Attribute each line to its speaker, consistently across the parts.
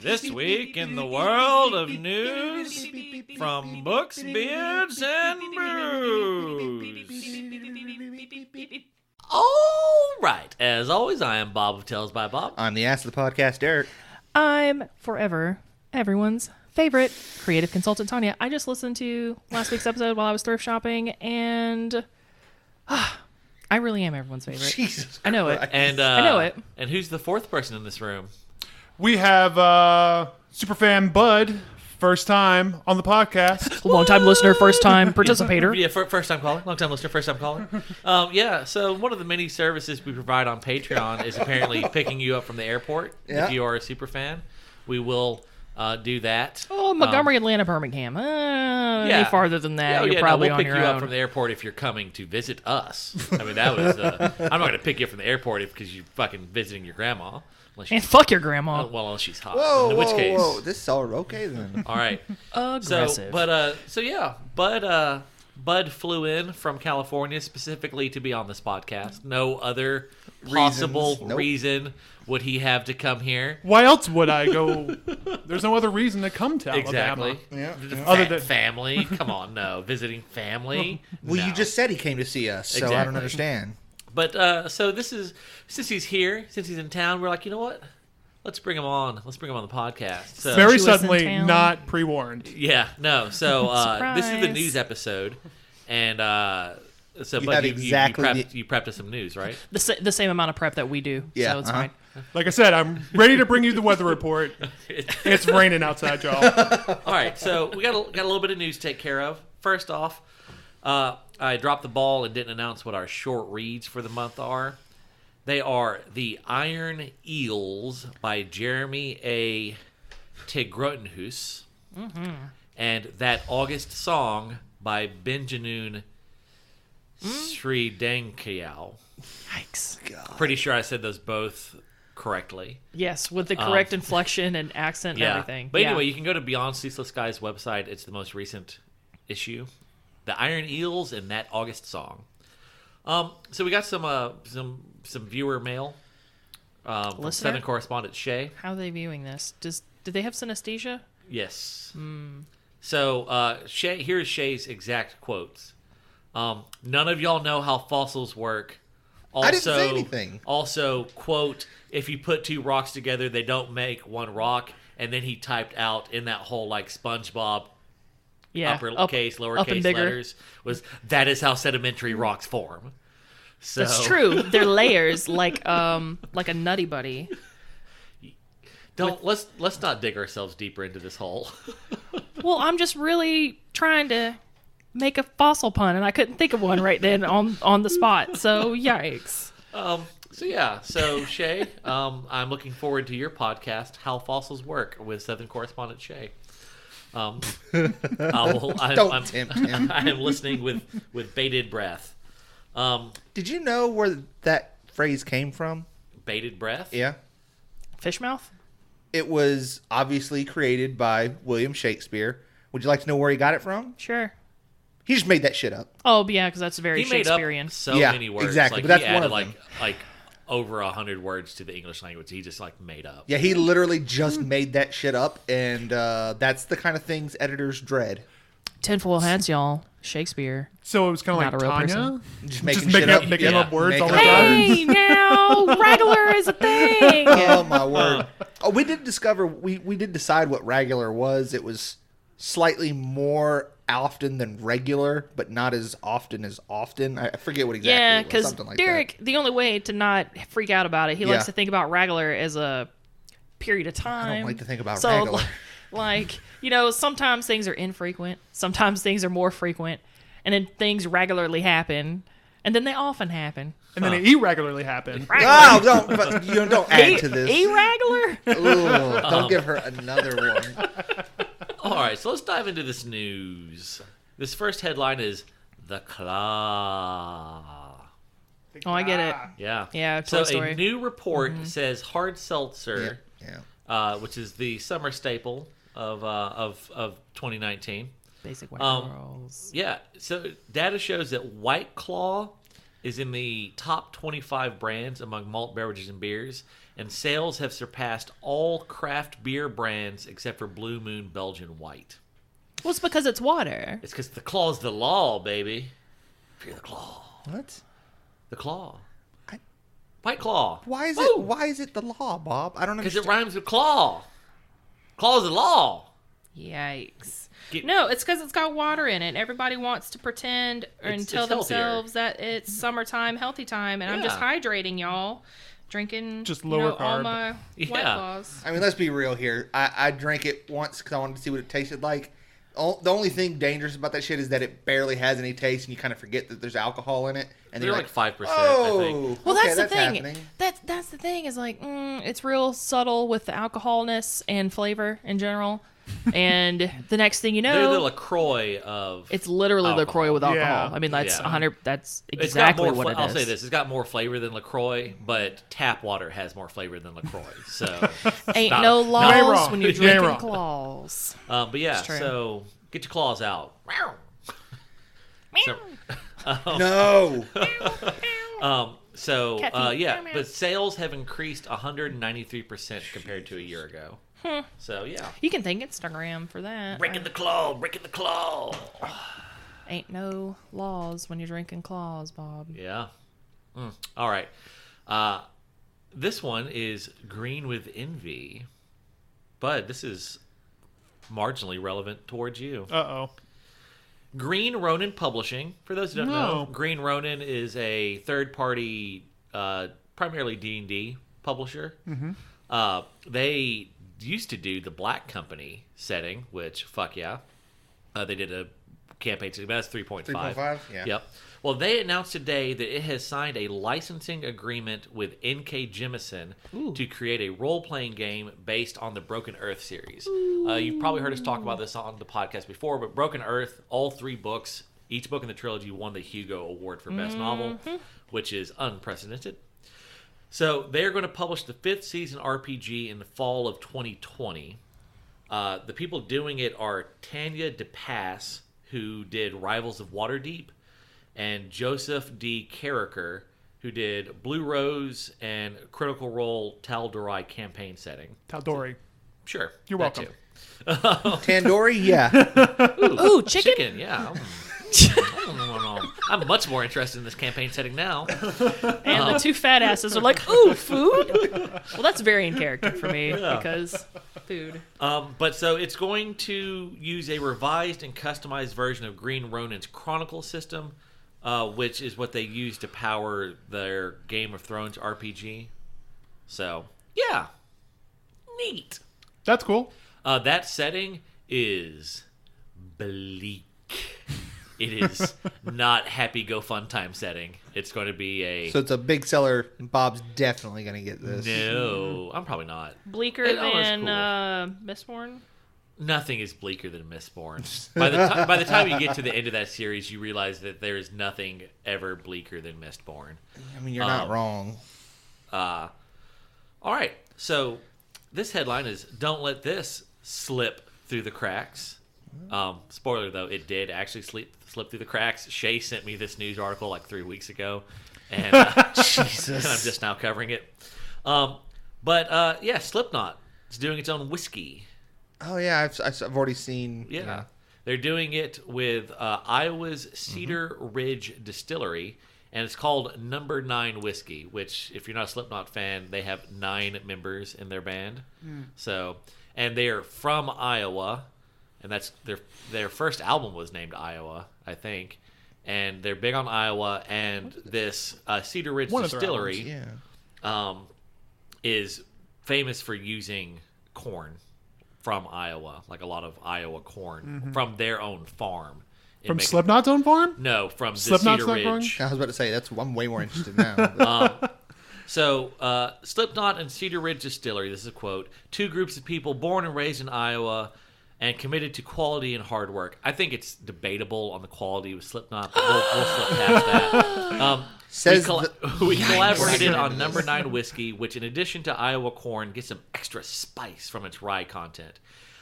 Speaker 1: This week in the world of news from books, beards, and brews. All right. As always, I am Bob of Tales by Bob.
Speaker 2: I'm the ass of the podcast, Derek.
Speaker 3: I'm forever everyone's favorite creative consultant, Tanya. I just listened to last week's episode while I was thrift shopping, and I really am everyone's favorite.
Speaker 2: Jesus Christ.
Speaker 3: I know it.
Speaker 1: And
Speaker 3: I know it.
Speaker 1: And who's the fourth person in this room?
Speaker 4: We have superfan Bud, first time on the podcast.
Speaker 3: Long-time listener, first-time participator.
Speaker 1: Yeah, first-time caller. Long-time listener, first-time caller. Yeah, so one of the many services we provide on Patreon is apparently picking you up from the airport.
Speaker 2: Yeah.
Speaker 1: If you are a super fan, we will do that.
Speaker 3: Oh, Montgomery, Atlanta, Birmingham. Any
Speaker 1: Yeah.
Speaker 3: farther than that,
Speaker 1: Yeah,
Speaker 3: you're probably
Speaker 1: we'll
Speaker 3: on
Speaker 1: pick
Speaker 3: your
Speaker 1: you
Speaker 3: own.
Speaker 1: up from the airport if you're coming to visit us. I mean, that was... I'm not going to pick you up from the airport because you're fucking visiting your grandma. Unless
Speaker 3: And fuck your grandma.
Speaker 1: well, unless she's hot.
Speaker 2: Whoa,
Speaker 1: in which
Speaker 2: whoa,
Speaker 1: case,
Speaker 2: whoa. This is all okay then.
Speaker 1: all right.
Speaker 3: Aggressive.
Speaker 1: So yeah, Bud flew in from California specifically to be on this podcast. No other possible
Speaker 2: Nope.
Speaker 1: reason would he have to come here.
Speaker 4: Why else would I go? There's no other reason to come to Alabama.
Speaker 1: Exactly.
Speaker 2: Yeah.
Speaker 4: Other than-
Speaker 1: Family. Come on, no. Visiting family.
Speaker 2: Well,
Speaker 1: No.
Speaker 2: you just said he came to see us, so I
Speaker 1: Exactly.
Speaker 2: don't understand.
Speaker 1: But so this is, since he's here, since he's in town, we're like, you know what? Let's bring him on. Let's bring him on the podcast. So
Speaker 4: Very
Speaker 3: She was in
Speaker 4: suddenly,
Speaker 3: town.
Speaker 4: not pre-warned.
Speaker 1: yeah, no. So this is the
Speaker 3: Surprise.
Speaker 1: news episode, and so
Speaker 2: You
Speaker 1: but
Speaker 2: have
Speaker 1: you
Speaker 2: exactly
Speaker 1: you prepped us some news, right?
Speaker 3: the same amount of prep that we do,
Speaker 2: Yeah,
Speaker 3: so it's
Speaker 2: uh-huh.
Speaker 3: fine.
Speaker 4: Like I said, I'm ready to bring you the weather report. It's raining outside, y'all.
Speaker 1: All right, so we got a little bit of news to take care of. First off, I dropped the ball and didn't announce what our short reads for the month are. They are The Iron Eels by Jeremy A. Tegrotenhuis and That August Song by Benjamin Sridankiao.
Speaker 3: Yikes.
Speaker 1: Pretty sure I said those both correctly.
Speaker 3: Yes, with the correct inflection and accent and everything.
Speaker 1: But
Speaker 3: Yeah.
Speaker 1: anyway, you can go to Beyond Ceaseless Guy's website. It's the most recent issue. The Iron Eels and That August Song. So we got some viewer mail from
Speaker 3: Listener?
Speaker 1: Southern correspondent Shay.
Speaker 3: How are they viewing this? Did they have synesthesia?
Speaker 1: Yes. So Shay, here's Shay's exact quotes. None of y'all know how fossils work. Also,
Speaker 2: I didn't say anything.
Speaker 1: Also, quote, if you put two rocks together, they don't make one rock. And then he typed out in that whole like SpongeBob
Speaker 3: Yeah.
Speaker 1: uppercase,
Speaker 3: up and
Speaker 1: lowercase
Speaker 3: bigger.
Speaker 1: letters that is how sedimentary rocks form. So
Speaker 3: That's true. They're layers, like a Nutty Buddy.
Speaker 1: Let's not dig ourselves deeper into this hole.
Speaker 3: Well, I'm just really trying to make a fossil pun, and I couldn't think of one right then on the spot. So yikes.
Speaker 1: So Shay, I'm looking forward to your podcast, How Fossils Work, with Southern correspondent Shay. I'm
Speaker 2: tempt him.
Speaker 1: I am listening with bated breath.
Speaker 2: Did you know where that phrase came from?
Speaker 1: Bated breath?
Speaker 2: Yeah.
Speaker 3: Fish mouth?
Speaker 2: It was obviously created by William Shakespeare. Would you like to know where he got it from?
Speaker 3: Sure.
Speaker 2: He just made that shit up.
Speaker 3: Oh, yeah, because that's very
Speaker 1: He made up
Speaker 3: Shakespearean.
Speaker 1: so
Speaker 2: Yeah,
Speaker 1: many words.
Speaker 2: exactly,
Speaker 1: Like,
Speaker 2: but that's
Speaker 1: he
Speaker 2: one
Speaker 1: added
Speaker 2: of them.
Speaker 1: like over 100 words to the English language. He just like made up.
Speaker 2: Yeah, he literally just made that shit up, and that's the kind of things editors dread.
Speaker 3: Tinfoil hats, y'all. Shakespeare.
Speaker 4: So it was kind of
Speaker 3: Not
Speaker 4: like
Speaker 3: a real
Speaker 4: Tanya,
Speaker 3: person.
Speaker 2: Just making shit up.
Speaker 4: making
Speaker 1: Yeah.
Speaker 4: up words all the
Speaker 2: Making up
Speaker 4: time.
Speaker 3: Hey, now, regular is a thing.
Speaker 2: Oh my word! Oh, we did discover we did decide what regular was. It was slightly more often than regular, but not as often as often. I forget what exactly.
Speaker 3: Yeah,
Speaker 2: it was.
Speaker 3: because
Speaker 2: Something like
Speaker 3: Derek, the only way to not freak out about it, he
Speaker 2: Yeah.
Speaker 3: likes to think about regular as a period of time.
Speaker 2: I don't like to think about
Speaker 3: so,
Speaker 2: regular.
Speaker 3: Like, sometimes things are infrequent, sometimes things are more frequent, and then things regularly happen, and then they often happen.
Speaker 4: And then it irregularly happened.
Speaker 2: that. Oh, don't add to this.
Speaker 3: Irregular?
Speaker 2: Ooh, don't give her another one.
Speaker 1: All right, so let's dive into this news. This first headline is The Claw.
Speaker 3: Oh, I get it.
Speaker 1: Yeah.
Speaker 3: Yeah,
Speaker 1: So
Speaker 3: Toy Story.
Speaker 1: a new report says hard seltzer,
Speaker 2: Yeah.
Speaker 1: which is the summer staple of 2019.
Speaker 3: Basic white
Speaker 1: Um,
Speaker 3: girls.
Speaker 1: Yeah. So data shows that White Claw is in the top 25 brands among malt beverages and beers, and sales have surpassed all craft beer brands except for Blue Moon Belgian White.
Speaker 3: Well, it's because it's water.
Speaker 1: It's because the claw's the law, baby. Fear the claw.
Speaker 2: What?
Speaker 1: The claw.
Speaker 2: I-
Speaker 1: White Claw.
Speaker 2: Why is
Speaker 1: Woo!
Speaker 2: it? Why is it the law, Bob? I don't
Speaker 1: Because
Speaker 2: understand.
Speaker 1: it rhymes with claw. Claw's the law.
Speaker 3: Yikes.
Speaker 1: Get-
Speaker 3: No, it's because it's got water in it. Everybody wants to pretend and
Speaker 1: It's
Speaker 3: tell
Speaker 1: healthier.
Speaker 3: themselves that it's summertime, healthy time, and I'm just
Speaker 1: Yeah.
Speaker 3: hydrating, y'all. Drinking
Speaker 4: Just
Speaker 3: you
Speaker 4: lower
Speaker 3: know, all
Speaker 4: carb.
Speaker 3: my White
Speaker 1: Yeah.
Speaker 3: Claws.
Speaker 2: I mean, let's be real here. I drank it once because I wanted to see what it tasted like. The only thing dangerous about that shit is that it barely has any taste, and you kind of forget that there's alcohol in it. And
Speaker 1: They're
Speaker 2: you're
Speaker 1: like 5%, I
Speaker 2: oh,
Speaker 1: think.
Speaker 3: Well,
Speaker 2: okay,
Speaker 3: that's the thing.
Speaker 2: happening.
Speaker 3: That's the thing is like it's real subtle with the alcoholness and flavor in general, and the next thing you
Speaker 1: They're the
Speaker 3: know,
Speaker 1: LaCroix of...
Speaker 3: it's literally
Speaker 1: alcohol.
Speaker 3: LaCroix with alcohol.
Speaker 4: Yeah.
Speaker 3: I mean, that's
Speaker 1: Yeah.
Speaker 3: 100. That's
Speaker 1: It's got
Speaker 3: exactly
Speaker 1: more
Speaker 3: what it
Speaker 1: I'll
Speaker 3: is.
Speaker 1: say this. It's got more flavor than LaCroix, but tap water has more flavor than LaCroix. So,
Speaker 3: Ain't
Speaker 1: stop.
Speaker 3: no
Speaker 4: ain't
Speaker 3: laws
Speaker 4: wrong.
Speaker 3: when you're
Speaker 4: You ain't
Speaker 3: drinking
Speaker 4: wrong.
Speaker 3: claws.
Speaker 1: But yeah,
Speaker 3: It's true.
Speaker 1: so get your claws out. So,
Speaker 2: No.
Speaker 3: Kathy.
Speaker 1: yeah, but sales have increased 193% compared to a year ago. So yeah,
Speaker 3: You can thank Instagram for that.
Speaker 1: breaking the claw, breaking the claw.
Speaker 3: Ain't no laws when you're drinking claws, Bob.
Speaker 1: Yeah. All right. This one is Green with Envy. Bud, this is marginally relevant towards you.
Speaker 4: Uh-oh.
Speaker 1: Green Ronin Publishing. For those who don't know,
Speaker 4: No.
Speaker 1: Green Ronin is a third-party, primarily D&D publisher. Mm-hmm. They used to do the Black Company setting, which, fuck yeah. They did a campaign, so that's 3.5.
Speaker 2: 3.5? Yeah.
Speaker 1: Yep. Well, they announced today that it has signed a licensing agreement with N.K. Jemisin to create a role-playing game based on the Broken Earth series. You've probably heard us talk about this on the podcast before, but Broken Earth, all 3 books, each book in the trilogy won the Hugo Award for Best Novel, which is unprecedented. So they're going to publish the 5th season RPG in the fall of 2020. The people doing it are Tanya DePass, who did Rivals of Waterdeep, and Joseph D. Carricker, who did Blue Rose and Critical Role Tal'Dorei campaign setting.
Speaker 4: Tal'Dorei.
Speaker 1: Sure.
Speaker 4: You're
Speaker 1: that
Speaker 4: welcome.
Speaker 1: too.
Speaker 2: Tandoori? Yeah.
Speaker 3: Ooh, chicken?
Speaker 1: Yeah. I'm much more interested in this campaign setting now.
Speaker 3: And the 2 fat asses are like, ooh, food? Well, that's very in character for me because food.
Speaker 1: But so it's going to use a revised and customized version of Green Ronin's Chronicle system, which is what they use to power their Game of Thrones RPG. So, yeah. Neat.
Speaker 4: That's cool.
Speaker 1: That setting is bleak. It is not happy go fun time setting. It's going to be a...
Speaker 2: So it's a big seller. Bob's definitely going to get this.
Speaker 1: No, I'm probably not.
Speaker 3: Bleaker
Speaker 1: It's
Speaker 3: than
Speaker 1: cool.
Speaker 3: Mistborn?
Speaker 1: Nothing is bleaker than Mistborn. By the time you get to the end of that series, you realize that there is nothing ever bleaker than Mistborn.
Speaker 2: I mean, you're not wrong.
Speaker 1: All right, so this headline is "Don't let this slip through the cracks." Spoiler though, it did actually slip through the cracks. Shay sent me this news article like 3 weeks ago, and
Speaker 2: Jesus.
Speaker 1: and I'm just now covering it. But yeah, Slipknot is doing its own whiskey.
Speaker 2: Oh, yeah. I've already seen.
Speaker 1: Yeah. They're doing it with Iowa's Cedar Ridge Distillery, and it's called Number 9 Whiskey, which, if you're not a Slipknot fan, they have 9 members in their band. So, and they are from Iowa, and that's their first album was named Iowa, I think. And they're big on Iowa, and this Cedar Ridge
Speaker 4: One of their
Speaker 1: Distillery
Speaker 2: Yeah.
Speaker 1: is famous for using corn from Iowa, like a lot of Iowa corn from their own farm. And
Speaker 4: From
Speaker 1: make-
Speaker 4: Slipknot's own farm?
Speaker 1: No, from the
Speaker 4: Slipknot's
Speaker 1: Cedar
Speaker 4: not growing?
Speaker 1: Ridge.
Speaker 2: I was about to say, I'm way more interested now. but-
Speaker 1: So, Slipknot and Cedar Ridge Distillery, this is a quote, 2 groups of people born and raised in Iowa and committed to quality and hard work. I think it's debatable on the quality with Slipknot, but we'll slip past that.
Speaker 2: Says
Speaker 1: We collaborated on Number 9 Whiskey, which in addition to Iowa corn, gets some extra spice from its rye content.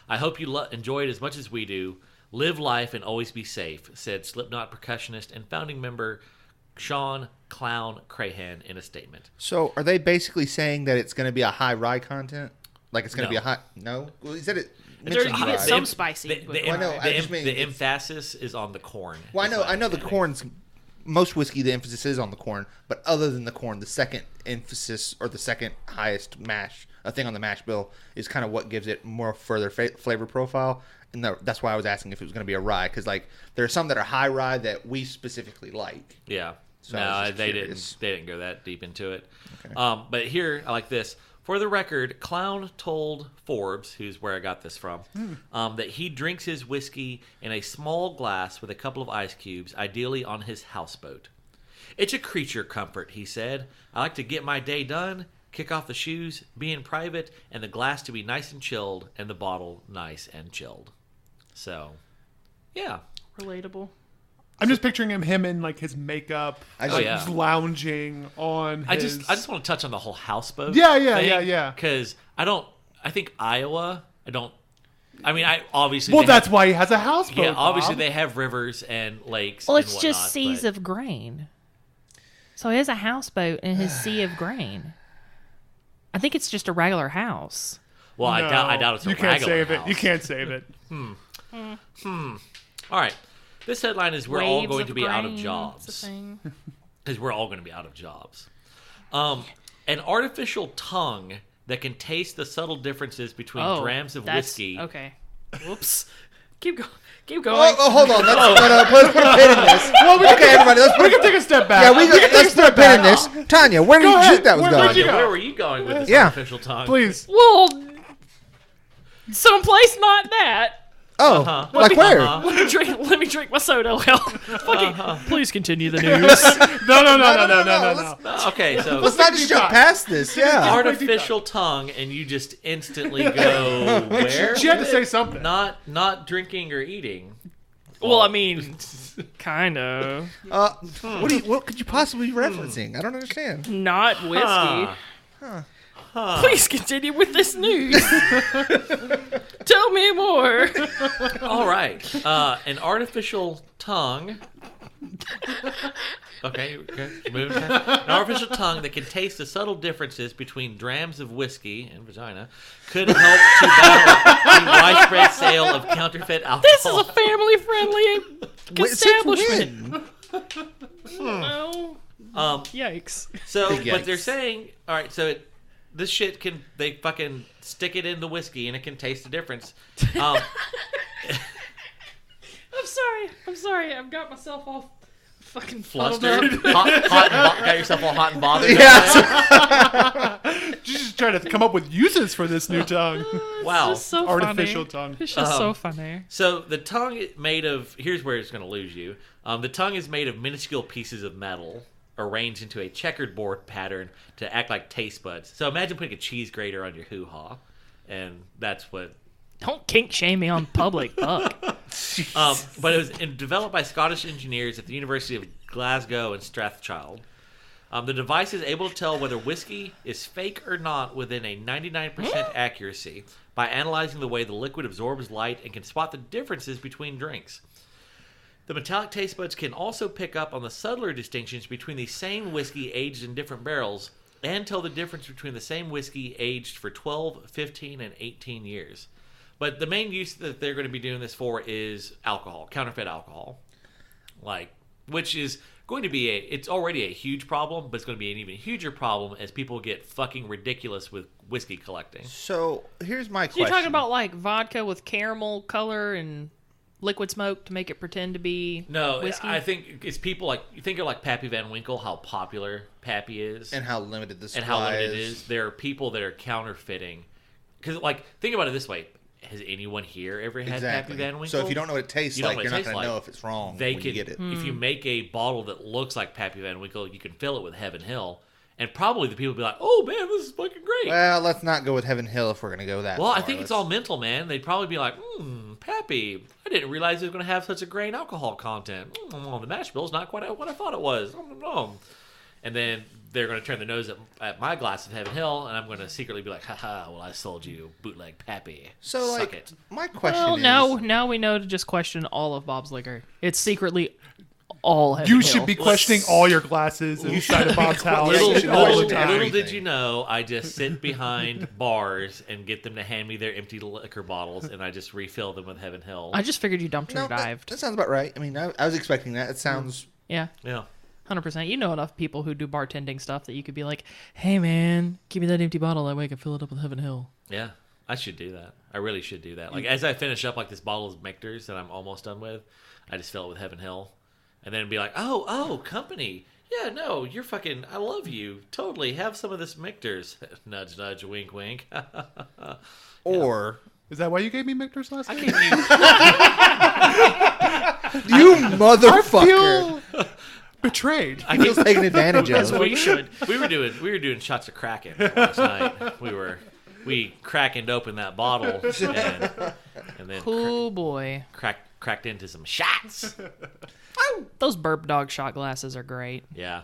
Speaker 1: I hope you enjoy it as much as we do. Live life and always be safe, said Slipknot percussionist and founding member Sean Clown Crahan in a statement.
Speaker 2: So are they basically saying that it's going to be a high rye content? Like it's going to be
Speaker 1: No.
Speaker 2: a high... No? Well, he said it...
Speaker 3: It's
Speaker 2: mentioned
Speaker 3: already
Speaker 2: rye.
Speaker 3: some spicy.
Speaker 1: The,
Speaker 3: but
Speaker 1: the,
Speaker 2: Well, I know, I just mean
Speaker 1: the
Speaker 2: it's-
Speaker 1: emphasis is on the corn.
Speaker 2: Well,
Speaker 1: is my
Speaker 2: I know the
Speaker 1: understanding.
Speaker 2: corn's... Most whiskey, the emphasis is on the corn. But other than the corn, the second emphasis or the second highest mash, a thing on the mash bill, is kind of what gives it more further flavor profile. And that's why I was asking if it was going to be a rye. Because like, there are some that are high rye that we specifically like.
Speaker 1: Yeah.
Speaker 2: So I was
Speaker 1: No,
Speaker 2: just
Speaker 1: they
Speaker 2: curious.
Speaker 1: didn't. They didn't go that deep into it.
Speaker 2: Okay.
Speaker 1: But here, I like this. For the record, Clown told Forbes, who's where I got this from, that he drinks his whiskey in a small glass with a couple of ice cubes, ideally on his houseboat. It's a creature comfort, he said. I like to get my day done, kick off the shoes, be in private, and the glass to be nice and chilled, and the bottle nice and chilled. So, yeah.
Speaker 3: relatable.
Speaker 4: I'm just picturing him in like his makeup,
Speaker 2: I
Speaker 4: like,
Speaker 1: yeah.
Speaker 4: just lounging on.
Speaker 1: I
Speaker 4: his...
Speaker 1: just want to touch on the whole houseboat.
Speaker 4: Yeah.
Speaker 1: Because I think Iowa. I mean, I obviously.
Speaker 4: Well,
Speaker 1: they
Speaker 4: that's
Speaker 1: have,
Speaker 4: why he has a houseboat.
Speaker 1: yeah. Obviously,
Speaker 4: Bob.
Speaker 1: they have rivers and lakes.
Speaker 3: Well,
Speaker 1: and
Speaker 3: it's just
Speaker 1: whatnot,
Speaker 3: seas
Speaker 1: but-
Speaker 3: of grain. So he has a houseboat in his sea of grain. I think it's just a regular house.
Speaker 1: Well, I doubt it's a
Speaker 4: You can't
Speaker 1: regular
Speaker 4: save it.
Speaker 1: house.
Speaker 4: You can't save it.
Speaker 1: All right. This headline is we're all
Speaker 3: Waves
Speaker 1: going
Speaker 3: of
Speaker 1: to be out of
Speaker 3: grain, it's a
Speaker 1: jobs.
Speaker 3: thing.
Speaker 1: Because we're all going to be out of jobs. An artificial tongue that can taste the subtle differences between drams of
Speaker 3: that's-
Speaker 1: whiskey.
Speaker 3: Okay. Whoops. Keep going. Keep going.
Speaker 2: Oh, hold on. Let's put a pin in this. Okay, everybody, let's
Speaker 4: We
Speaker 2: put
Speaker 4: can take a step back.
Speaker 2: Yeah, let's put a pin in this. Tanya, where did you
Speaker 4: ahead.
Speaker 2: think that was
Speaker 4: Where-
Speaker 2: going?
Speaker 4: where'd you
Speaker 1: Tanya,
Speaker 4: go?
Speaker 1: where were you going with this
Speaker 2: Yeah.
Speaker 1: artificial tongue?
Speaker 4: Please.
Speaker 3: Well, someplace not that.
Speaker 2: Oh,
Speaker 1: Uh-huh.
Speaker 2: like where?
Speaker 3: Let me drink my soda. Well, fucking, please continue the news.
Speaker 4: No.
Speaker 1: Okay, so
Speaker 2: Let's not just jump past this. Yeah.
Speaker 1: artificial tongue, and you just instantly go where?
Speaker 4: She had to say something.
Speaker 1: Not drinking or eating.
Speaker 3: Well, I mean, kind of.
Speaker 2: What could you possibly be referencing? I don't understand.
Speaker 3: Not whiskey. Please continue with this news. Tell me more.
Speaker 1: All right, an artificial tongue. Okay, moving past. An artificial tongue that can taste the subtle differences between drams of whiskey and vagina could help to battle the widespread sale of counterfeit alcohol.
Speaker 3: This is a family-friendly
Speaker 2: Since
Speaker 3: establishment.
Speaker 2: when?
Speaker 3: No. Yikes.
Speaker 1: So,
Speaker 2: Big
Speaker 1: but they're
Speaker 2: yikes.
Speaker 1: saying, all right, so this shit they fucking stick it in the whiskey and it can taste the difference.
Speaker 3: I'm sorry. I've got myself all fucking
Speaker 1: Flustered,
Speaker 3: fuddled up.
Speaker 1: got yourself all hot and bothered.
Speaker 2: Yeah.
Speaker 4: She's just trying to come up with uses for this new tongue.
Speaker 1: Wow.
Speaker 3: It's just so
Speaker 4: Artificial
Speaker 3: funny.
Speaker 4: tongue.
Speaker 3: It's just so funny.
Speaker 1: So the tongue is made of. Here's where it's going to lose you. The tongue is made of minuscule pieces of metal arranged into a checkered board pattern to act like taste buds. So imagine putting a cheese grater on your hoo-ha, and that's what.
Speaker 3: Don't kink shame me on public. Fuck.
Speaker 1: But it was developed by Scottish engineers at the University of Glasgow and Strathchild. The device is able to tell whether whiskey is fake or not within a 99% accuracy by analyzing the way the liquid absorbs light and can spot the differences between drinks. The metallic taste buds can also pick up on the subtler distinctions between the same whiskey aged in different barrels and tell the difference between the same whiskey aged for 12, 15, and 18 years. But the main use that they're going to be doing this for is alcohol, counterfeit alcohol. Which is going to be it's already a huge problem, but it's going to be an even huger problem as people get fucking ridiculous with whiskey collecting.
Speaker 2: So here's my question.
Speaker 3: You're talking about like vodka with caramel color and liquid smoke to make it pretend to be
Speaker 1: No,
Speaker 3: whiskey?
Speaker 1: I think it's people like, you think of like Pappy Van Winkle, how popular Pappy is.
Speaker 2: and how limited the supply
Speaker 1: and how limited it is. There are people that are counterfeiting. Because, think about it this way. Has anyone here ever had
Speaker 2: Exactly.
Speaker 1: Pappy Van Winkle?
Speaker 2: So if you don't know what it tastes
Speaker 1: You don't
Speaker 2: like,
Speaker 1: know what
Speaker 2: you're
Speaker 1: it
Speaker 2: not
Speaker 1: tastes
Speaker 2: going to
Speaker 1: like.
Speaker 2: know if it's wrong
Speaker 1: They
Speaker 2: when
Speaker 1: can,
Speaker 2: you get it.
Speaker 1: if you make a bottle that looks like Pappy Van Winkle, you can fill it with Heaven Hill. And probably the people will be like, oh, man, this is fucking great.
Speaker 2: Well, let's not go with Heaven Hill if we're going to go that
Speaker 1: Well,
Speaker 2: far.
Speaker 1: I think it's all mental, man. They'd probably be like, Pappy, I didn't realize it was going to have such a grain alcohol content. The mash bill's not quite what I thought it was. And then they're going to turn their nose at my glass of Heaven Hill, and I'm going to secretly be like, haha, well, I sold you bootleg Pappy.
Speaker 2: So,
Speaker 1: Suck it.
Speaker 2: my question
Speaker 3: Well,
Speaker 2: is...
Speaker 3: now we know to just question all of Bob's liquor. It's secretly all Heaven
Speaker 4: You
Speaker 3: Hill.
Speaker 4: should be questioning all your glasses inside of Bob's house
Speaker 2: Yeah, you should know
Speaker 4: all
Speaker 2: what
Speaker 4: the
Speaker 2: you're
Speaker 4: time.
Speaker 2: doing.
Speaker 1: Little did you know, I just sit behind bars and get them to hand me their empty liquor bottles, and I just refill them with Heaven Hill.
Speaker 3: I just figured you dumped
Speaker 2: No,
Speaker 3: or dived.
Speaker 2: that sounds about right. I mean, I was expecting that. It sounds.
Speaker 3: Yeah.
Speaker 1: Yeah.
Speaker 3: 100%. You know enough people who do bartending stuff that you could be like, hey, man, give me that empty bottle. That way I can fill it up with Heaven Hill.
Speaker 1: Yeah, I should do that. I really should do that. Like, as I finish up, like, this bottle of Michter's that I'm almost done with, I just fill it with Heaven Hill. And then be like, oh, company. Yeah, no, you're fucking, I love you. Totally. Have some of this Michter's. Nudge, nudge, wink, wink.
Speaker 2: Or.
Speaker 4: Is that why you gave me Michter's last
Speaker 1: I
Speaker 4: night?
Speaker 1: gave you...
Speaker 2: You motherfucker.
Speaker 4: feel betrayed.
Speaker 1: I
Speaker 2: He feels
Speaker 1: gave,
Speaker 2: taken advantage
Speaker 1: As
Speaker 2: of.
Speaker 1: we should. We were doing shots of Kraken last night. We crackened open that bottle and then
Speaker 3: Oh, boy.
Speaker 1: cracked into some shots.
Speaker 3: Those burp dog shot glasses are great.
Speaker 1: Yeah.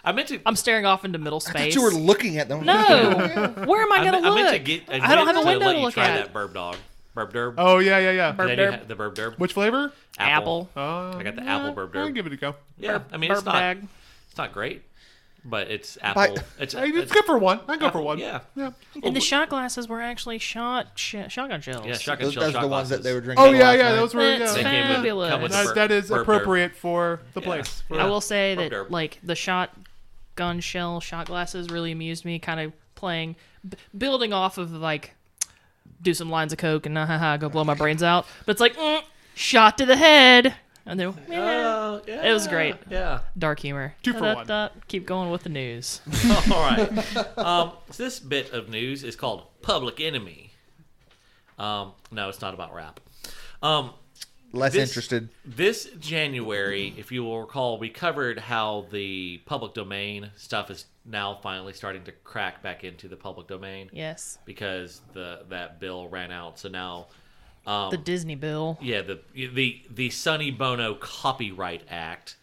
Speaker 1: I meant to...
Speaker 3: I'm staring off into middle
Speaker 2: I
Speaker 3: space.
Speaker 2: thought you were looking at them.
Speaker 3: No. Where am I going to
Speaker 1: I
Speaker 3: look?
Speaker 1: meant to get...
Speaker 3: I don't have a window
Speaker 1: let
Speaker 3: to
Speaker 1: you
Speaker 3: look
Speaker 1: try
Speaker 3: at.
Speaker 1: that Burb Dog. Burb Derb.
Speaker 4: Oh, yeah.
Speaker 3: Burp
Speaker 1: They do
Speaker 3: derb.
Speaker 1: have the Burb Derb.
Speaker 4: Which flavor?
Speaker 3: Apple.
Speaker 1: I got the apple Burb
Speaker 4: I'll
Speaker 1: Derb.
Speaker 4: give it a go.
Speaker 1: Yeah, I mean,
Speaker 3: burp
Speaker 1: it's not...
Speaker 3: bag.
Speaker 1: It's not great, but it's apple.
Speaker 2: But-
Speaker 1: It's
Speaker 4: It's good for one. I go for one.
Speaker 1: Yeah.
Speaker 4: Yeah.
Speaker 3: And the shot glasses were actually shotgun shells.
Speaker 1: Yeah, shotgun
Speaker 2: Those
Speaker 1: shell
Speaker 2: are
Speaker 1: shot
Speaker 2: the ones that
Speaker 1: glasses.
Speaker 2: they were drinking.
Speaker 4: Oh, yeah.
Speaker 2: last night.
Speaker 4: Those were,
Speaker 3: That's
Speaker 1: They
Speaker 4: yeah.
Speaker 1: came with-
Speaker 3: fabulous.
Speaker 1: come with the
Speaker 4: That is
Speaker 1: Burb Derb.
Speaker 4: appropriate for the
Speaker 1: Yeah.
Speaker 4: place.
Speaker 3: I will say
Speaker 1: Burp
Speaker 3: that
Speaker 1: derb.
Speaker 3: like the shotgun shell shot glasses really amused me. Kind of building off of like do some lines of coke and go blow my brains out. But it's like shot to the head, and then
Speaker 1: Oh, yeah.
Speaker 3: It was great.
Speaker 1: Yeah.
Speaker 3: dark humor.
Speaker 4: 2 for 1.
Speaker 3: Keep going with the news.
Speaker 1: All right. So this bit of news is called Public Enemy. No, it's not about rap.
Speaker 2: Less
Speaker 1: This-
Speaker 2: interested.
Speaker 1: This January, if you will recall, we covered how the public domain stuff is now finally starting to crack back into the public domain
Speaker 3: Yes,
Speaker 1: because that bill ran out. So now,
Speaker 3: the Disney bill.
Speaker 1: yeah, the Sonny Bono Copyright Act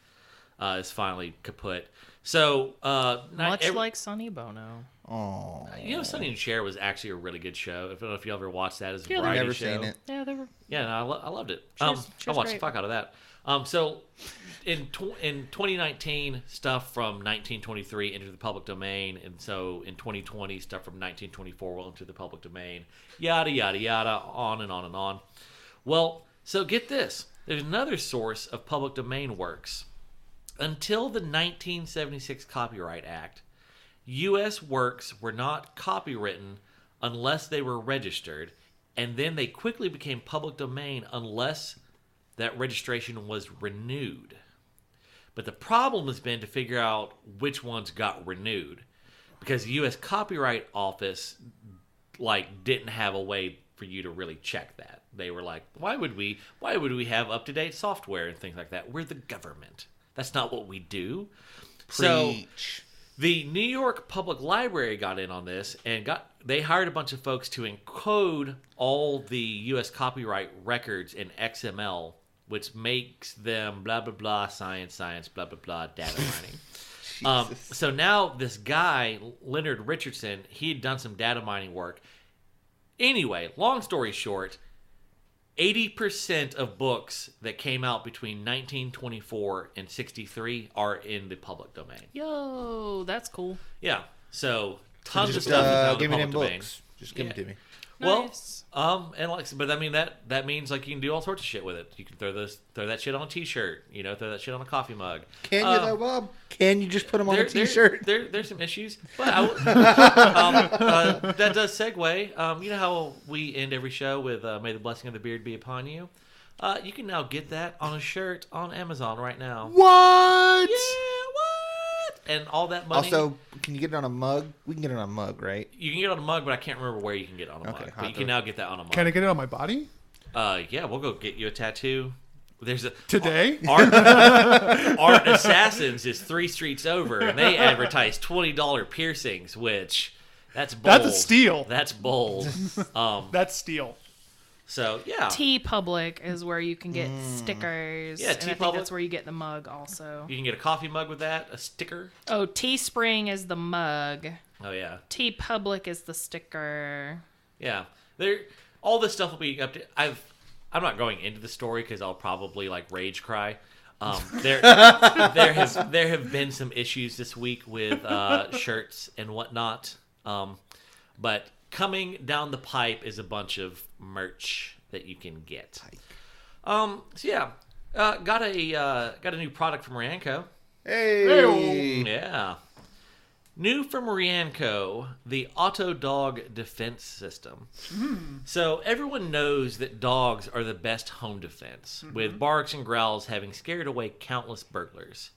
Speaker 1: is finally kaput. So
Speaker 3: Much like Sonny Bono.
Speaker 2: Oh,
Speaker 1: you know, Sonny and Cher was actually a really good show. I don't know if you ever watched that as a
Speaker 3: Yeah,
Speaker 1: variety
Speaker 2: never
Speaker 1: show.
Speaker 2: seen it.
Speaker 3: Yeah, they were.
Speaker 1: Yeah, no, I loved it.
Speaker 3: Cher's
Speaker 1: I watched
Speaker 3: great.
Speaker 1: the fuck out of that. So in 2019, stuff from 1923 entered the public domain, and so in 2020, stuff from 1924 will enter the public domain. Yada yada yada, on and on and on. Well, so get this: there's another source of public domain works. Until the 1976 Copyright Act, U.S. works were not copywritten unless they were registered, and then they quickly became public domain unless that registration was renewed. But the problem has been to figure out which ones got renewed, because the U.S. Copyright Office didn't have a way for you to really check that. They were like, why would we have up-to-date software and things like that? We're the government. That's not what we do. So
Speaker 2: preach.
Speaker 1: the New York Public Library got in on this and they hired a bunch of folks to encode all the U.S. copyright records in XML, which makes them blah blah blah science blah blah blah data mining. So now this guy Leonard Richardson, he had done some data mining work. Anyway, long story short, 80% of books that came out between 1924 and 63 are in the public domain.
Speaker 3: Yo, that's cool.
Speaker 1: Yeah, so tons of
Speaker 2: Just
Speaker 1: stuff is out in the
Speaker 2: give me
Speaker 1: public
Speaker 2: them
Speaker 1: domain.
Speaker 2: books. Just give them to me.
Speaker 3: Nice.
Speaker 1: Well, but I mean that means like you can do all sorts of shit with it. You can throw that shit on a T-shirt, throw that shit on a coffee mug.
Speaker 2: Can you though, Bob? Can you just put them on a T-shirt?
Speaker 1: There's some issues, but that does segue. You know how we end every show with "May the blessing of the beard be upon you." You can now get that on a shirt on Amazon right now.
Speaker 4: What?
Speaker 1: Yeah, what? And all that money.
Speaker 2: Also, can you get it on a mug? We can get it on a mug, right?
Speaker 1: You can get it on a mug, but I can't remember where you can get it on a
Speaker 2: Okay,
Speaker 1: mug.
Speaker 2: I'll
Speaker 1: But you
Speaker 2: do
Speaker 1: can
Speaker 2: it.
Speaker 1: now get that on a mug.
Speaker 4: Can I get it on my body?
Speaker 1: Yeah, we'll go get you a tattoo. There's a
Speaker 4: Today?
Speaker 1: Art Assassins is 3 streets over, and they advertise $20 piercings, which that's bold.
Speaker 4: That's a steal.
Speaker 1: That's bold.
Speaker 4: That's steel.
Speaker 1: So yeah,
Speaker 3: T Public is where you can get stickers.
Speaker 1: Yeah,
Speaker 3: and I think
Speaker 1: TeePublic.
Speaker 3: that's where you get the mug also.
Speaker 1: you can get a coffee mug with that, a sticker.
Speaker 3: Oh, Teespring is the mug.
Speaker 1: Oh yeah,
Speaker 3: T Public is the sticker.
Speaker 1: yeah. All this stuff will be up to. I'm not going into the story because I'll probably rage cry. There have been some issues this week with shirts and whatnot. But coming down the pipe is a bunch of merch that you can get. So yeah, got a new product from Rianco.
Speaker 2: Hey.
Speaker 1: Yeah. New from Rianco, the AutoDog defense system. So everyone knows that dogs are the best home defense, with barks and growls having scared away countless burglars.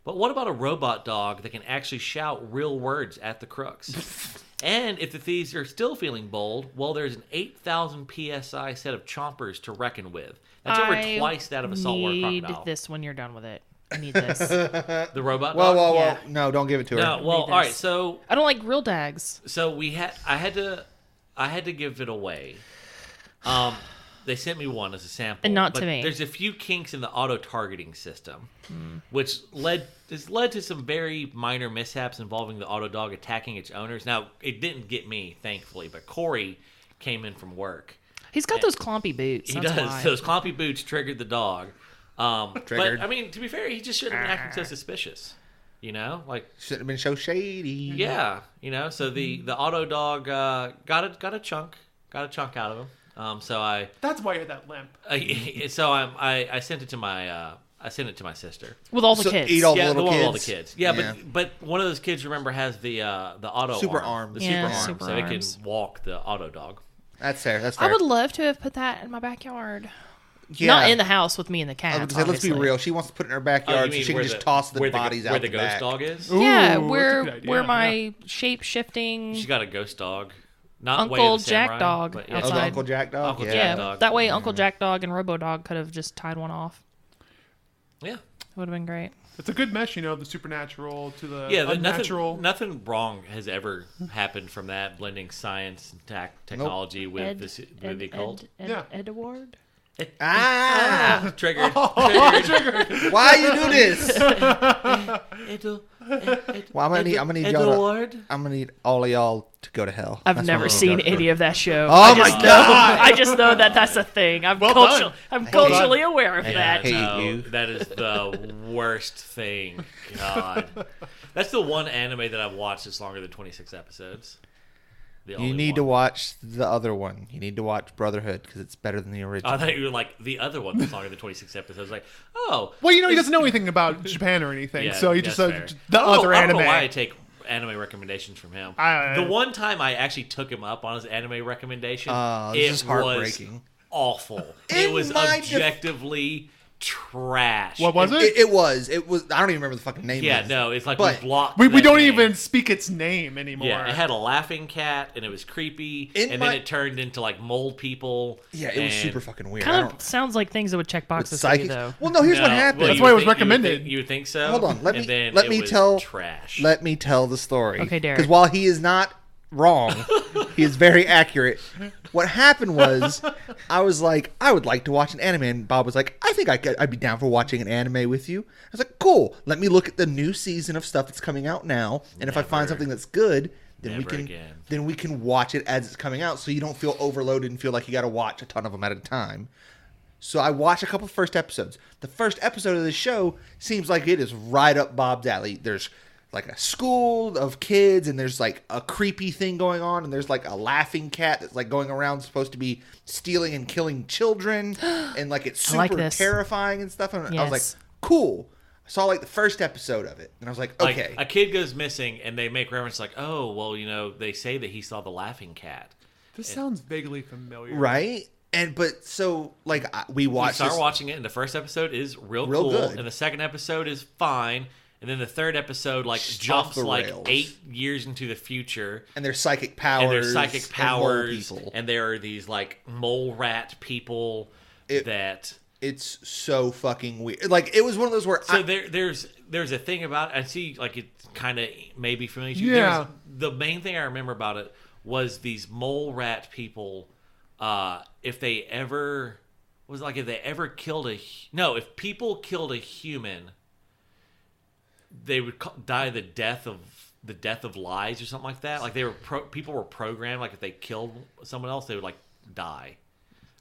Speaker 1: But what about a robot dog that can actually shout real words at the crooks? And if the thieves are still feeling bold, well, there's an 8,000 PSI set of chompers to reckon with. That's over twice that of a saltwater crocodile.
Speaker 3: I need this when you're done with it. I need this.
Speaker 1: The robot
Speaker 2: Whoa,
Speaker 1: dog?
Speaker 2: whoa, whoa!
Speaker 3: Yeah.
Speaker 2: No, don't give it to her.
Speaker 1: No, well,
Speaker 3: Need
Speaker 1: all right.
Speaker 3: this.
Speaker 1: So
Speaker 3: I don't like real dags.
Speaker 1: I had to give it away. They sent me one as a sample,
Speaker 3: And not
Speaker 1: but
Speaker 3: to me.
Speaker 1: There's a few kinks in the auto targeting system, which has led to some very minor mishaps involving the AutoDog attacking its owners. Now, it didn't get me, thankfully, but Corey came in from work.
Speaker 3: He's got those clompy boots.
Speaker 1: He
Speaker 3: That's
Speaker 1: does.
Speaker 3: why.
Speaker 1: Those clompy boots triggered the dog.
Speaker 2: Triggered.
Speaker 1: But I mean, to be fair, he just shouldn't have been acting so suspicious. You know, like
Speaker 2: Shouldn't have been so shady.
Speaker 1: yeah, you know. So the AutoDog got a chunk out of him. So
Speaker 4: That's why you're that limp.
Speaker 1: I sent it to my sister.
Speaker 3: with all the
Speaker 2: So
Speaker 3: kids.
Speaker 2: eat all the
Speaker 1: Yeah,
Speaker 2: little
Speaker 1: one
Speaker 2: kids.
Speaker 1: with all the kids. Yeah,
Speaker 2: Yeah.
Speaker 1: but one of those kids, remember, has the auto
Speaker 2: Super
Speaker 1: arm,
Speaker 2: arm.
Speaker 1: the
Speaker 3: Yeah,
Speaker 1: super arm,
Speaker 3: super
Speaker 1: so it
Speaker 3: arms.
Speaker 1: can walk the AutoDog.
Speaker 2: That's fair. That's fair.
Speaker 3: I would love to have put that in my backyard.
Speaker 2: Yeah.
Speaker 3: Not in the house with me and the
Speaker 2: I
Speaker 3: cat.
Speaker 2: was gonna say, let's be
Speaker 3: obviously.
Speaker 2: real. She wants to put it in her
Speaker 1: Oh,
Speaker 2: backyard
Speaker 1: you
Speaker 2: so
Speaker 1: mean
Speaker 2: she can
Speaker 1: where
Speaker 2: just toss the bodies out
Speaker 1: where
Speaker 2: the
Speaker 1: the ghost
Speaker 2: back.
Speaker 1: dog is?
Speaker 4: Ooh,
Speaker 3: Yeah,
Speaker 4: that's a
Speaker 3: where
Speaker 4: good idea,
Speaker 3: where
Speaker 4: yeah.
Speaker 3: my shape shifting.
Speaker 1: She's got a ghost dog, not Way
Speaker 3: Uncle
Speaker 1: of the Samurai,
Speaker 3: Jack Dog
Speaker 1: but
Speaker 2: Oh, the
Speaker 3: outside.
Speaker 2: Uncle Jack dog.
Speaker 1: Uncle
Speaker 2: yeah.
Speaker 1: Jack
Speaker 3: Yeah,
Speaker 1: Dog.
Speaker 3: that way Uncle Jack Dog and Robo Dog could have just tied one off.
Speaker 1: Yeah.
Speaker 3: It would have been great.
Speaker 4: It's a good mesh, the supernatural to the
Speaker 1: Yeah,
Speaker 4: unnatural.
Speaker 1: nothing wrong has ever happened from that, blending science and technology with the occult.
Speaker 4: Yeah.
Speaker 3: Edward.
Speaker 2: Ah!
Speaker 1: Triggered.
Speaker 2: Why you do this?
Speaker 1: Edu-
Speaker 2: Well, I'm gonna need y'all.
Speaker 1: Edward.
Speaker 2: I'm gonna need all of y'all to go to hell.
Speaker 3: I've
Speaker 2: That's
Speaker 3: never
Speaker 2: what I'm
Speaker 3: seen
Speaker 2: gonna do.
Speaker 3: any of that show.
Speaker 2: Oh
Speaker 3: I
Speaker 2: my
Speaker 3: just know,
Speaker 2: God.
Speaker 3: I just know that that's a thing. I'm
Speaker 4: Well done.
Speaker 3: culturally aware of
Speaker 2: Hey,
Speaker 3: that.
Speaker 2: hey.
Speaker 1: No,
Speaker 2: you.
Speaker 1: that is the worst thing. God, that's the one anime that I've watched that's longer than 26 episodes. The
Speaker 2: You
Speaker 1: only
Speaker 2: need to
Speaker 1: one.
Speaker 2: watch the other one. You need to watch Brotherhood because it's better than the original.
Speaker 1: I thought you were like the other one that's longer than 26 episodes. Like, oh,
Speaker 4: Well, he doesn't know anything about Japan or anything,
Speaker 1: yeah,
Speaker 4: so he
Speaker 1: that's
Speaker 4: just
Speaker 1: fair.
Speaker 4: the other
Speaker 1: I
Speaker 4: anime.
Speaker 1: don't know why I take anime recommendations from him. The one time I actually took him up on his anime recommendation,
Speaker 2: This
Speaker 1: it
Speaker 2: is heartbreaking.
Speaker 1: was awful.
Speaker 2: In
Speaker 1: It was
Speaker 2: my
Speaker 1: objectively trash.
Speaker 4: What was it?
Speaker 2: It was. I don't even remember the fucking name.
Speaker 1: Yeah,
Speaker 2: of it.
Speaker 1: no, it's like
Speaker 2: But
Speaker 1: we blocked.
Speaker 4: we
Speaker 1: that
Speaker 4: don't
Speaker 1: name.
Speaker 4: even speak its name anymore.
Speaker 1: Yeah, it had a laughing cat, and it was creepy,
Speaker 2: In
Speaker 1: and
Speaker 2: my-
Speaker 1: then it turned into like mold people.
Speaker 2: Yeah, it was
Speaker 1: and-
Speaker 2: super fucking weird. I
Speaker 3: Kind
Speaker 2: don't-
Speaker 3: of sounds like things that would check
Speaker 2: with
Speaker 3: boxes for you,
Speaker 2: psychics.
Speaker 3: though.
Speaker 2: Well, no. Here's
Speaker 1: No,
Speaker 2: what happened.
Speaker 1: well,
Speaker 4: That's
Speaker 1: you
Speaker 4: why it
Speaker 1: would
Speaker 4: was
Speaker 1: think-
Speaker 4: recommended.
Speaker 1: You would think so?
Speaker 2: Hold on, let
Speaker 1: And
Speaker 2: me-
Speaker 1: then
Speaker 2: let
Speaker 1: it
Speaker 2: me
Speaker 1: was
Speaker 2: tell-
Speaker 1: Trash.
Speaker 2: Let me tell the story.
Speaker 3: Okay, Derek.
Speaker 2: Because while he is not wrong, he is very accurate. What happened was, I was like, I would like to watch an anime, and Bob was like, I think I'd be down for watching an anime with you. I was like, cool. Let me look at the new season of stuff that's coming out now, and if I find
Speaker 1: Never.
Speaker 2: something that's good, then
Speaker 1: Never again.
Speaker 2: we can watch it as it's coming out, so you don't feel overloaded and feel like you got to watch a ton of them at a time. So I watched a couple of first episodes. The first episode of the show seems like it is right up Bob's alley. There's like a school of kids, and there's like a creepy thing going on, and there's like a laughing cat that's like going around supposed to be stealing and killing children, and like it's
Speaker 3: I like
Speaker 2: super
Speaker 3: this.
Speaker 2: terrifying and stuff. And I was
Speaker 3: Yes.
Speaker 2: like, cool. I saw like the first episode of it, and I was like,
Speaker 1: Like,
Speaker 2: okay.
Speaker 1: a kid goes missing, and they make reference like, "Oh, well, they say that he saw the laughing cat."
Speaker 4: This sounds vaguely familiar.
Speaker 2: Right? But so like we
Speaker 1: You
Speaker 2: watched
Speaker 1: start
Speaker 2: this-
Speaker 1: watching it, and the first episode is real
Speaker 2: Real
Speaker 1: cool,
Speaker 2: good.
Speaker 1: and the second episode is fine, and then the third episode like
Speaker 2: Off
Speaker 1: jumps
Speaker 2: the
Speaker 1: like
Speaker 2: rails.
Speaker 1: 8 years into the future.
Speaker 2: and there's psychic powers,
Speaker 1: And there's psychic
Speaker 2: and mole
Speaker 1: powers,
Speaker 2: people.
Speaker 1: and there are these like mole rat people that.
Speaker 2: It's so fucking weird. Like it was one of those where
Speaker 1: So there's a thing about I see like it kind of maybe familiar. To you.
Speaker 4: Yeah.
Speaker 1: The main thing I remember about it was these mole rat people. If people killed a human, they would die the death of lies or something like that. Like people were programmed like if they killed someone else, they would like die.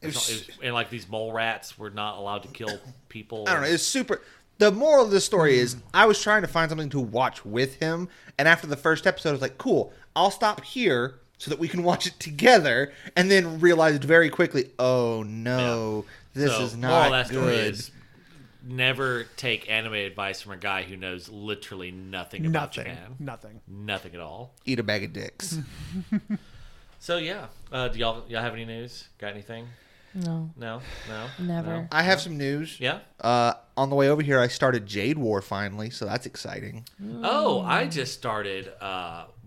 Speaker 2: It was-
Speaker 1: And like these mole rats were not allowed to kill people.
Speaker 2: I don't know. It's super. The moral of the story is I was trying to find something to watch with him, and after the first episode, I was like, cool, I'll stop here so that we can watch it together, and then realized very quickly, oh no, this is
Speaker 1: moral of
Speaker 2: not
Speaker 1: that story
Speaker 2: good.
Speaker 1: is never take anime advice from a guy who knows literally nothing about Japan. Nothing at all.
Speaker 2: Eat a bag of dicks.
Speaker 1: So yeah, do y'all have any news? Got anything?
Speaker 3: No.
Speaker 1: No.
Speaker 3: Never.
Speaker 1: No?
Speaker 2: I have some news.
Speaker 1: Yeah.
Speaker 2: On the way over here, I started Jade War finally, so that's exciting.
Speaker 1: Oh, I just started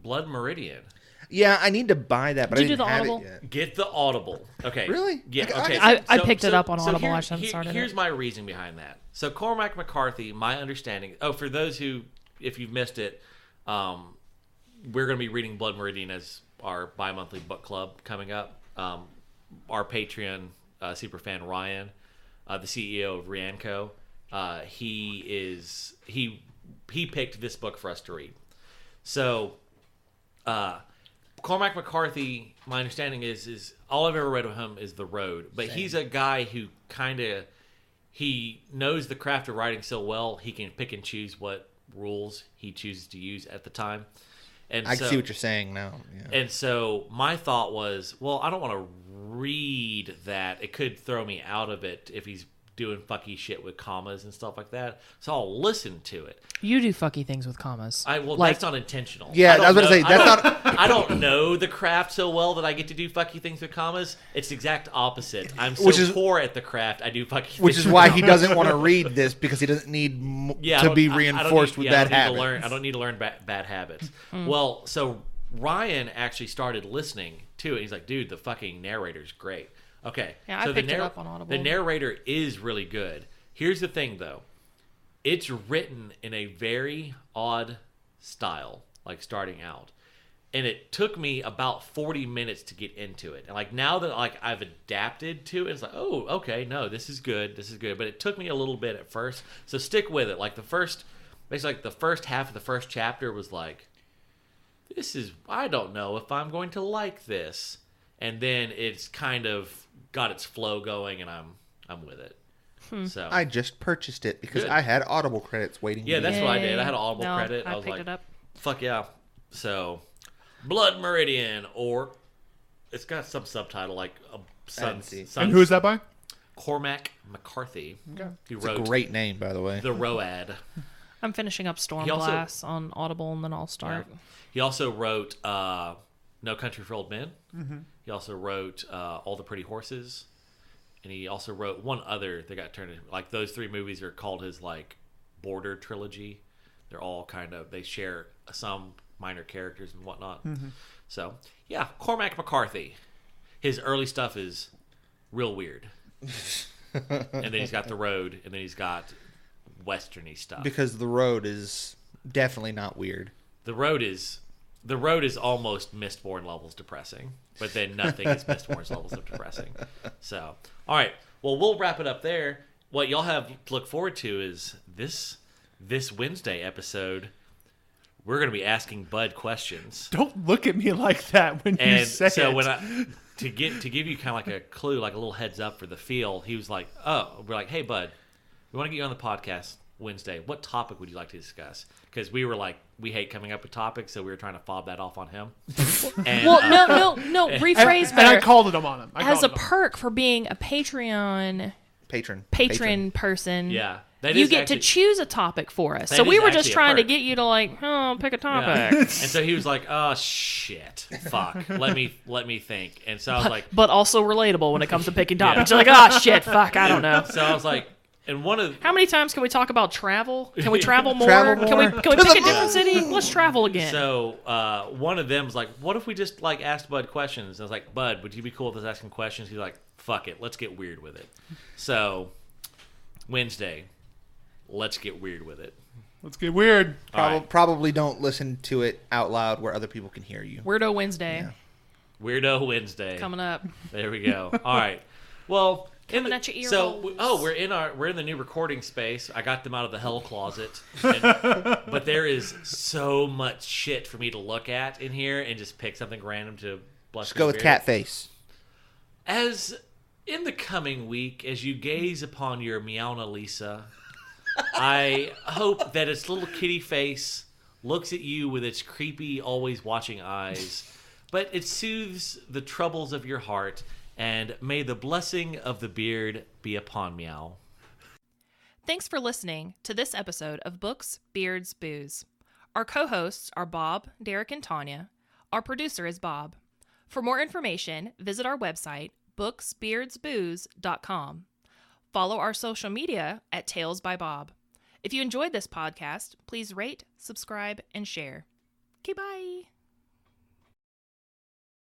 Speaker 1: Blood Meridian.
Speaker 2: Yeah, I need to buy that, but
Speaker 3: Did
Speaker 2: I
Speaker 3: you
Speaker 2: didn't
Speaker 3: do the
Speaker 2: have
Speaker 3: Audible?
Speaker 2: it yet.
Speaker 1: Get the Audible. Okay.
Speaker 2: Really?
Speaker 1: Yeah.
Speaker 2: I-
Speaker 1: Okay.
Speaker 3: I picked it up on Audible. I just haven't started
Speaker 1: Here's
Speaker 3: it.
Speaker 1: my reasoning behind that. So Cormac McCarthy, my understanding. Oh, for those who, if you've missed it, we're going to be reading Blood Meridian as our bi-monthly book club coming up. Our Patreon superfan Ryan, the CEO of Rianco, he picked this book for us to read. So. Cormac McCarthy, my understanding is all I've ever read of him is The Road, but he's a guy who he knows the craft of writing so well he can pick and choose what rules he chooses to use at the time. And
Speaker 2: I can see what you're saying now. Yeah.
Speaker 1: And so my thought was, well, I don't want to read that. It could throw me out of it if he's doing fucky shit with commas and stuff like that. So I'll listen to it.
Speaker 3: You do fucky things with commas.
Speaker 1: That's not intentional.
Speaker 2: Yeah, I was going to say, that's not...
Speaker 1: I don't know the craft so well that I get to do fucky things with commas. It's the exact opposite. I'm so poor at the craft, I do fucky things.
Speaker 2: Which is why he doesn't want to read this, because he doesn't need to be reinforced with bad habits.
Speaker 1: I don't need to learn bad habits. Well, so Ryan actually started listening to it. He's like, dude, the fucking narrator's great. Okay.
Speaker 3: Yeah, I picked it up on Audible.
Speaker 1: The narrator is really good. Here's the thing, though. It's written in a very odd style, like starting out. And it took me about 40 minutes to get into it. And like now that like I've adapted to it, it's like, oh, okay, no, this is good. But it took me a little bit at first. So stick with it. Like the first half of the first chapter was like, I don't know if I'm going to like this. And then it's kind of got its flow going, and I'm with it. So
Speaker 2: I just purchased it because
Speaker 1: Good.
Speaker 2: I had Audible credits waiting.
Speaker 1: Yeah,
Speaker 2: to
Speaker 1: that's
Speaker 2: use.
Speaker 1: what I did. I had an Audible
Speaker 3: No,
Speaker 1: credit.
Speaker 3: I
Speaker 1: was
Speaker 3: picked
Speaker 1: like,
Speaker 3: it up.
Speaker 1: fuck yeah. So, Blood Meridian, or it's got some subtitle like
Speaker 4: And who is that by?
Speaker 1: Cormac McCarthy.
Speaker 4: Okay.
Speaker 1: He
Speaker 2: It's a
Speaker 1: wrote
Speaker 2: great name, by the way.
Speaker 1: The Road.
Speaker 3: I'm finishing up Stormglass on Audible, and then I'll start.
Speaker 1: Yeah. He also wrote No Country for Old Men. Mm-hmm. He also wrote All the Pretty Horses. And he also wrote one other that got turned into, like, those three movies are called his, like, Border trilogy. They're all kind of, they share some minor characters and whatnot. Mm-hmm. So, yeah, Cormac McCarthy. His early stuff is real weird. And then he's got The Road, and then he's got westerny stuff.
Speaker 2: Because The Road is definitely not weird.
Speaker 1: The Road is almost Mistborn levels depressing, but then nothing is Mistborn's levels of depressing. So, all right. Well, we'll wrap it up there. What y'all have to look forward to is this Wednesday episode. We're going to be asking Bud questions.
Speaker 4: Don't look at me like that when you
Speaker 1: And
Speaker 4: say
Speaker 1: so
Speaker 4: it.
Speaker 1: when to give you kind of like a clue, like a little heads up for the feel, he was like, "Oh, we're like, hey, Bud, we want to get you on the podcast Wednesday. What topic would you like to discuss?" Because we were like, we hate coming up with topics, so we were trying to fob that off on him. And,
Speaker 3: Well, no, rephrase
Speaker 4: and
Speaker 3: better.
Speaker 4: I called it on him.
Speaker 3: As a perk for being a Patreon
Speaker 2: Patron.
Speaker 3: person,
Speaker 1: yeah, that
Speaker 3: you
Speaker 1: is
Speaker 3: get
Speaker 1: actually,
Speaker 3: to choose a topic for us.
Speaker 1: That
Speaker 3: So we
Speaker 1: is
Speaker 3: were just
Speaker 1: actually a
Speaker 3: trying to
Speaker 1: perk.
Speaker 3: get you to pick a topic.
Speaker 1: Yeah. And so he was like, "Oh shit, fuck. Let me think." And so I was like,
Speaker 3: But also relatable when it comes to picking topics. You're like, oh shit, fuck, I don't know.
Speaker 1: so I was like, and one of
Speaker 3: How many times can we talk about travel? Can we travel more?
Speaker 2: Travel
Speaker 3: Can we
Speaker 2: more.
Speaker 3: pick a different city? Let's travel again.
Speaker 1: so one of them was like, "What if we just like asked Bud questions?" And I was like, "Bud, would you be cool with us asking questions?" He's like, "Fuck it, let's get weird with it." So Wednesday, let's get weird with it.
Speaker 4: Let's get weird.
Speaker 1: All right.
Speaker 2: Probably don't listen to it out loud where other people can hear you.
Speaker 3: Weirdo Wednesday
Speaker 2: Yeah.
Speaker 1: Weirdo Wednesday.
Speaker 3: coming up.
Speaker 1: There we go. All right. Well,
Speaker 3: Coming at your ear
Speaker 1: so
Speaker 3: holes.
Speaker 1: we're in the new recording space. I got them out of the hell closet, but there is so much shit for me to look at in here and just pick something random to blush.
Speaker 2: Just go with cat face.
Speaker 1: As in the coming week, as you gaze upon your Meowna Lisa, I hope that its little kitty face looks at you with its creepy, always watching eyes, but it soothes the troubles of your heart, and may the blessing of the beard be upon Meow.
Speaker 3: Thanks for listening to this episode of Books, Beards, Booze. Our co-hosts are Bob, Derek, and Tanya. Our producer is Bob. For more information, visit our website, booksbeardsbooze.com. Follow our social media at Tales by Bob. If you enjoyed this podcast, please rate, subscribe, and share. Okay, bye.